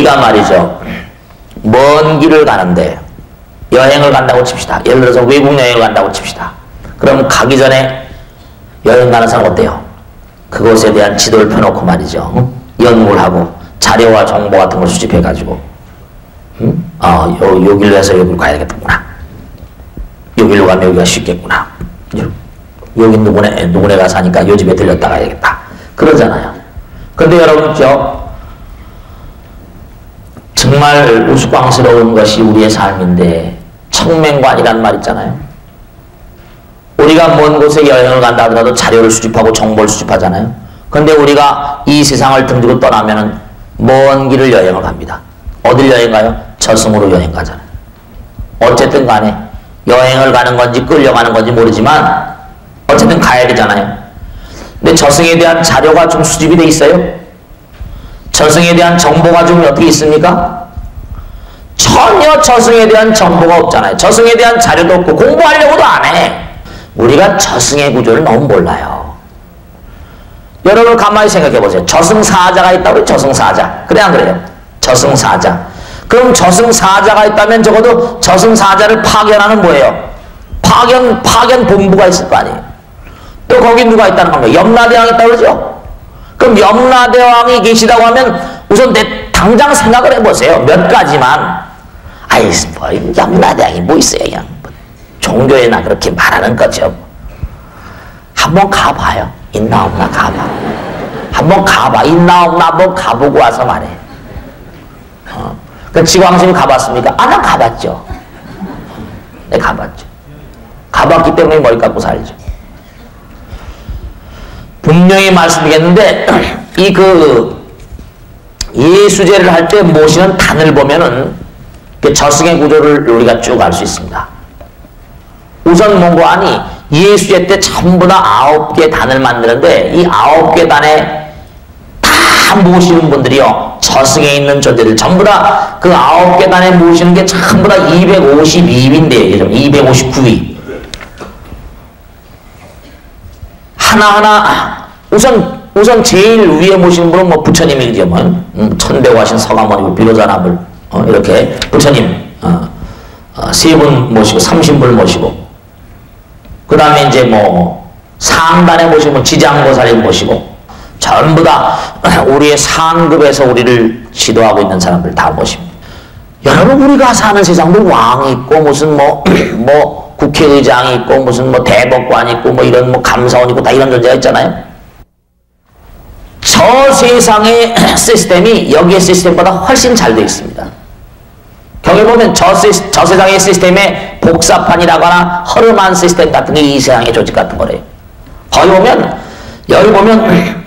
우리가 말이죠, 먼 길을 가는데 여행을 간다고 칩시다. 예를 들어서 외국 여행을 간다고 칩시다. 그럼 가기 전에 여행 가는 사람 어때요? 그곳에 대한 지도를 펴놓고 말이죠, 연구를 하고 자료와 정보 같은 걸 수집해가지고 여기로 해서 여기로 가야 되겠구나. 여기로 가면 여기가 쉽겠구나. 여기 누구네가 사니까 요 집에 들렸다 가야겠다. 그러잖아요. 근데 여러분 있죠? 정말 우스꽝스러운 것이 우리의 삶인데 청맹관이란 말 있잖아요. 우리가 먼 곳에 여행을 간다 하더라도 자료를 수집하고 정보를 수집하잖아요. 근데 우리가 이 세상을 등지고 떠나면은 먼 길을 여행을 갑니다. 어딜 여행 가요? 저승으로 여행 가잖아요. 어쨌든 간에 여행을 가는 건지 끌려가는 건지 모르지만 어쨌든 가야 되잖아요. 근데 저승에 대한 자료가 좀 수집이 돼 있어요? 저승에 대한 정보가 좀 어떻게 있습니까? 전혀 저승에 대한 정보가 없잖아요. 저승에 대한 자료도 없고 공부하려고도 안 해. 우리가 저승의 구조를 너무 몰라요. 여러분 가만히 생각해 보세요. 저승사자가 있다고. 저승사자. 그래 안 그래요? 저승사자. 그럼 저승사자가 있다면 적어도 저승사자를 파견하는 뭐예요? 파견 본부가 있을 거 아니에요. 또 거기 누가 있다는 건가요? 염라대왕이 있다고 그러죠? 그럼 염라대왕이 계시다고 하면 우선 당장 생각을 해보세요. 몇 가지만. 아이, 뭐, 염라대왕이 뭐 있어요, 그냥. 종교에나 그렇게 말하는 거죠. 한번 가봐요. 있나 없나 가봐. 한번 가봐. 있나 없나 한번 가보고 와서 말해. 그 지광심이 가봤습니까? 아, 난 가봤죠. 네, 가봤죠. 가봤기 때문에 머리 깎고 살죠. 분명히 말씀드리겠는데, 예수제를 할 때 모시는 단을 보면은 그 저승의 구조를 우리가 쭉 알 수 있습니다. 우선 몽고하니 예수제 때 전부 다 9개 단을 만드는데 이 9개 단에 다 모시는 분들이요, 저승에 있는 존재들 전부 다 그 9개 단에 모시는 게 전부 다 252위인데 259위. 하나하나 우선 제일 위에 모시는 분은 뭐 부처님이죠. 천대고 하신 서가모니 비로자나불 이렇게 부처님 세 분 모시고 30분 모시고, 그 다음에 이제 뭐 상단에 모시면 지장보살님 모시고, 전부 다 우리의 상급에서 우리를 지도하고 있는 사람들 다 모십니다. 여러분 우리가 사는 세상도 왕이 있고 무슨 뭐 국회의장이 있고 무슨 뭐 대법관이 있고 뭐 이런 뭐 감사원 있고 다 이런 존재가 있잖아요. 저 세상의 시스템이 여기의 시스템보다 훨씬 잘 되어 있습니다. 경에 보면 저 세상의 시스템의 복사판이라거나 허름한 시스템 같은 게 이 세상의 조직 같은 거래요. 여기 보면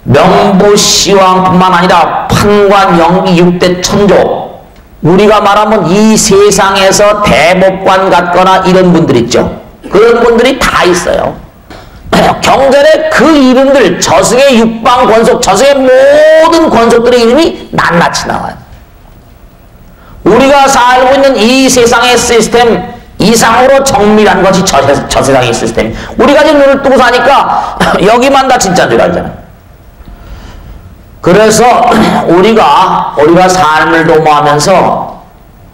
명보시왕뿐만 아니라 판관, 영기, 6대 천조, 우리가 말하면 이 세상에서 대법관 같거나 이런 분들 있죠. 그런 분들이 다 있어요. 경전에 그 이름들, 저승의 육방 권속, 저승의 모든 권속들의 이름이 낱낱이 나와요. 우리가 살고 있는 이 세상의 시스템 이상으로 정밀한 것이 저 세상의 시스템. 우리가 지금 눈을 뜨고 사니까 여기만 다 진짜인 줄 알잖아요. 그래서 우리가 삶을 도모하면서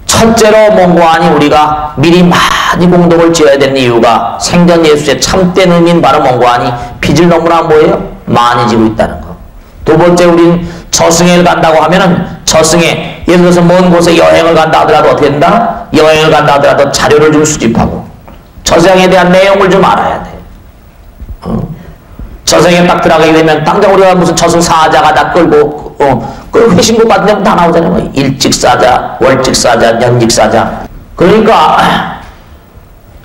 첫째로 몽고하니 우리가 미리 많이 공덕을 지어야 되는 이유가 생전 예수제 참된 의미인 바로 몽고하니 빚을 너무나 뭐예요? 많이 지고 있다는 거. 두 번째, 우린 저승에 간다고 하면은 저승에 예를 들어서 먼 곳에 여행을 간다 하더라도 어떻게 된다? 여행을 간다 하더라도 자료를 좀 수집하고 저승에 대한 내용을 좀 알아야 돼. 저승에 딱 들어가게 되면 당장 우리가 무슨 저승사자가 다 끌고 그 회신곡 같은 데 다 나오잖아요. 일직사자, 월직사자, 년직사자. 그러니까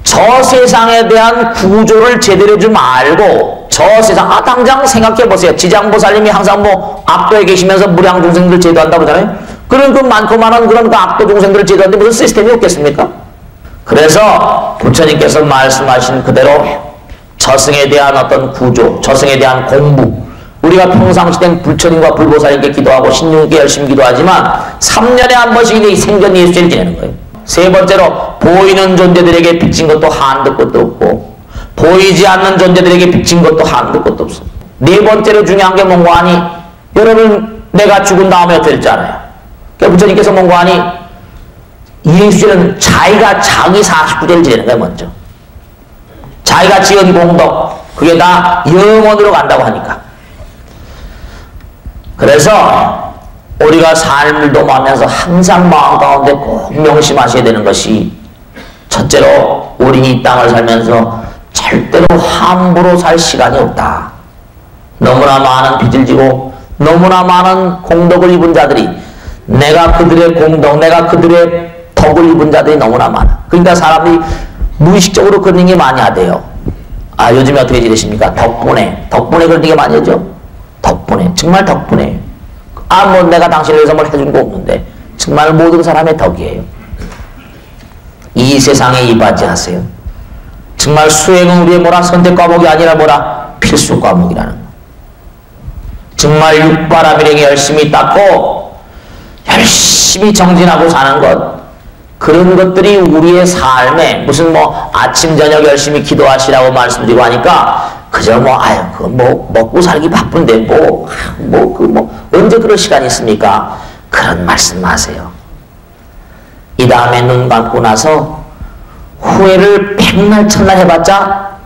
저 세상에 대한 구조를 제대로 좀 알고 저 세상, 당장 생각해 보세요. 지장보살님이 항상 뭐 악도에 계시면서 무량중생들 제도한다고 하잖아요. 그런 그 많고 많은 그런 그 악도 중생들을 제도하는데 무슨 시스템이 없겠습니까? 그래서 부처님께서 말씀하신 그대로 저승에 대한 어떤 구조, 저승에 대한 공부, 우리가 평상시된 부처님과 불보살님께 기도하고 신중하게 열심히 기도하지만 3년에 한 번씩 이 생전 예수제를 지내는 거예요. 세 번째로 보이는 존재들에게 빚진 것도 한도 끝도 없고 보이지 않는 존재들에게 빚진 것도 한도 끝도 없어. 네 번째로 중요한 게 뭔가 하니, 여러분 내가 죽은 다음에 어떻게 될지 알아요? 그러니까 부처님께서 뭔가 하니 예수는 자기가 자기 49제를 지내는 거야 먼저. 자기가 지은 공덕 그게 다 영원으로 간다고 하니까. 그래서 우리가 삶을 도모하면서 항상 마음 가운데 꼭 명심하셔야 되는 것이 첫째로 우리 이 땅을 살면서 절대로 함부로 살 시간이 없다. 너무나 많은 빚을 지고 너무나 많은 공덕을 입은 자들이 내가 그들의 공덕, 내가 그들의 덕을 입은 자들이 너무나 많아. 그러니까 사람들이 무의식적으로 그런 얘기 많이 하대요. 아, 요즘에 어떻게 지내십니까? 덕분에 그런 얘기 많이 하죠. 덕분에, 정말 덕분에. 아, 뭐 내가 당신을 위해서 뭘 해준 거 없는데 정말 모든 사람의 덕이에요. 이 세상에 이바지하세요. 정말 수행은 우리의 뭐라 선택 과목이 아니라 뭐라 필수 과목이라는 거. 정말 육바라밀행에 열심히 닦고 열심히 정진하고 사는 것, 그런 것들이 우리의 삶에 무슨 뭐 아침 저녁 열심히 기도하시라고 말씀드리고 하니까 그저 뭐 아유 그 뭐 먹고 살기 바쁜데 언제 그럴 시간이 있습니까? 그런 말씀 마세요. 이 다음에 눈 감고 나서 후회를 백날 천날 해봤자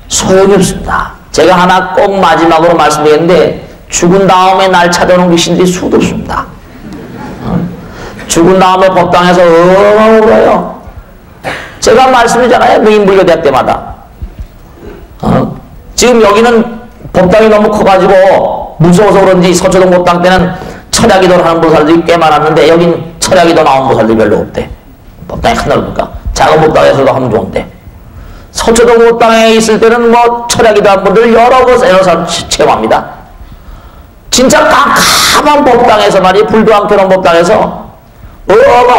소용이 없습니다. 제가 하나 꼭 마지막으로 말씀드리는데 죽은 다음에 날 찾아오는 귀신들이 수도 없습니다. 죽은 다음에 법당에서 울어요. 제가 말씀드리잖아요. 명인불교대학 때마다. 지금 여기는 법당이 너무 커가지고 무서워서 그런지 서초동 법당 때는 철야기도를 하는 보살들이 꽤 많았는데 여긴 철야기도 나온 보살들이 별로 없대. 법당이 큰 넓으니까. 작은 법당에서도 하면 좋은데. 서초동 법당에 있을 때는 뭐 철야기도 한 분들 여러 사람 체험합니다. 진짜 깜깜한 법당에서 말이에요. 불도 안 켜놓은 법당에서 막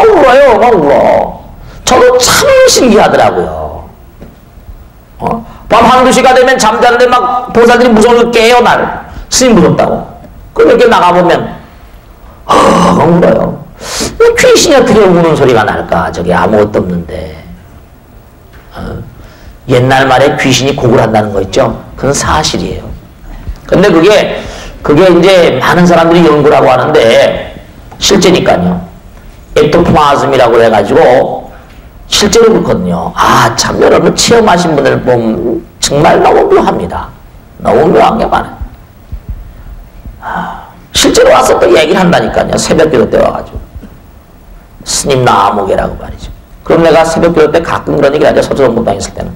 울어요. 막 울어. 저도 참 신기하더라고요. 밤 한두 시가 되면 잠자는데 막 보살들이 무서워서 깨요, 나를. 스님 무섭다고. 그럼 이렇게 나가보면 막 울어요. 왜 귀신이 어떻게 우는 소리가 날까? 저기 아무것도 없는데. 옛날 말에 귀신이 곡을 한다는 거 있죠? 그건 사실이에요. 근데 그게 이제 많은 사람들이 연구를 하고 하는데 실제니까요. 엑토프라즘이라고 해가지고 실제로 그렇거든요. 아, 참 여러분 체험하신 분들 보면 정말 너무 묘합니다. 너무 묘한 게 많아요. 실제로 와서 또 얘기를 한다니까요. 새벽기도 때 와가지고 스님 나 아무개라고 말이죠. 그럼 내가 새벽기도 때 가끔 그런 얘기를 하죠. 서초동법당에 있을 때는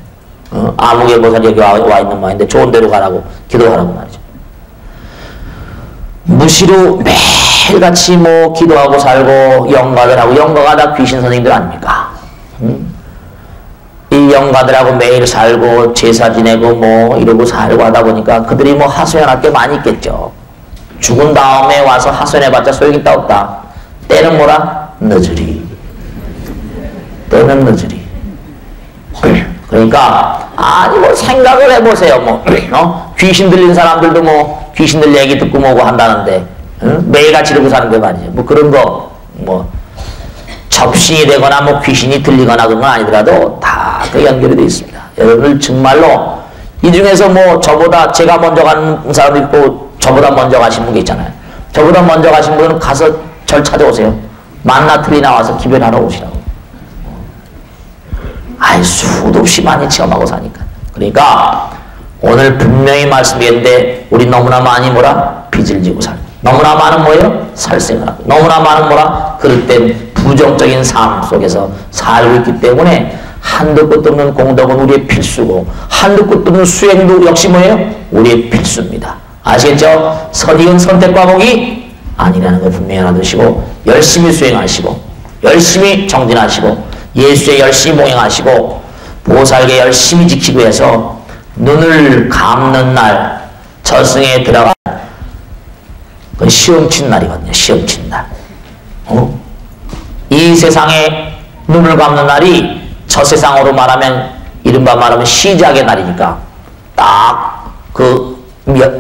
아무개 보살이 여기 와 있는 모양인데 좋은 데로 가라고 기도하라고 말이죠. 무시로 매일같이 뭐 기도하고 살고 영가들하고, 영가가 다 귀신 선생님들 아닙니까? 이 영가들하고 매일 살고 제사 지내고 뭐 이러고 살고 하다 보니까 그들이 뭐 하소연할 게 많이 있겠죠. 죽은 다음에 와서 하소연해봤자 소용이 있다 없다. 때는 뭐라? 늦으리. 때는 늦으리. 그러니까 아니 뭐 생각을 해보세요. 뭐 귀신 들린 사람들도 뭐 귀신들 얘기 듣고 뭐고 한다는데 매일같이 이러고 사는 게 말이죠. 뭐 그런 거 뭐 접신이 되거나 뭐 귀신이 들리거나 그런 건 아니더라도 다 그 연결이 되어 있습니다. 여러분들 정말로 이 중에서 뭐 저보다 제가 먼저 가는 사람도 있고 저보다 먼저 가신 분 있잖아요. 저보다 먼저 가신 분은 가서 절 찾아오세요. 만나틀이 나와서 기별하러 오시라고. 아이 수도 없이 많이 체험하고 사니까. 그러니까 오늘 분명히 말씀드렸는데 우리 너무나 많이 뭐라? 빚을 지고 살고 너무나 많은 뭐예요? 살생을 하고 너무나 많은 뭐라? 그릇된 부정적인 삶 속에서 살고 있기 때문에 한도 끝도 없는 공덕은 우리의 필수고 한도 끝도 없는 수행도 역시 뭐예요? 우리의 필수입니다. 아시겠죠? 선익은 선택 과목이 아니라는 걸 분명히 알아두시고 열심히 수행하시고 열심히 정진하시고 예수에 열심히 봉행하시고 보살계 열심히 지키고 해서 눈을 감는 날 저승에 들어가 그건 시험 친 날이거든요. 시험 친 날. 이 세상에 눈을 감는 날이 저 세상으로 말하면 이른바 말하면 시작의 날이니까 딱 그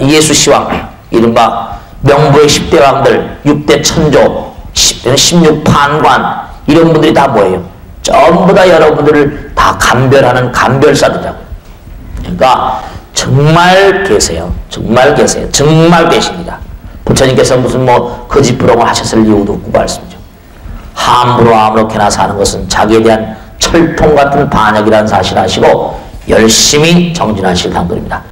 예수 시왕 이른바 명부의 10대 왕들 6대 천조 16판관 이런 분들이 다 뭐예요? 전부 다 여러분들을 다 감별하는 감별사들이라고. 그러니까 정말 계세요. 정말 계세요. 정말 계십니다. 부처님께서 무슨 뭐 거짓부렁을 하셨을 이유도 없고 말씀이죠. 함부로 아무렇게나 사는 것은 자기에 대한 철통 같은 반역이라는 사실을 아시고 열심히 정진하실 당도입니다.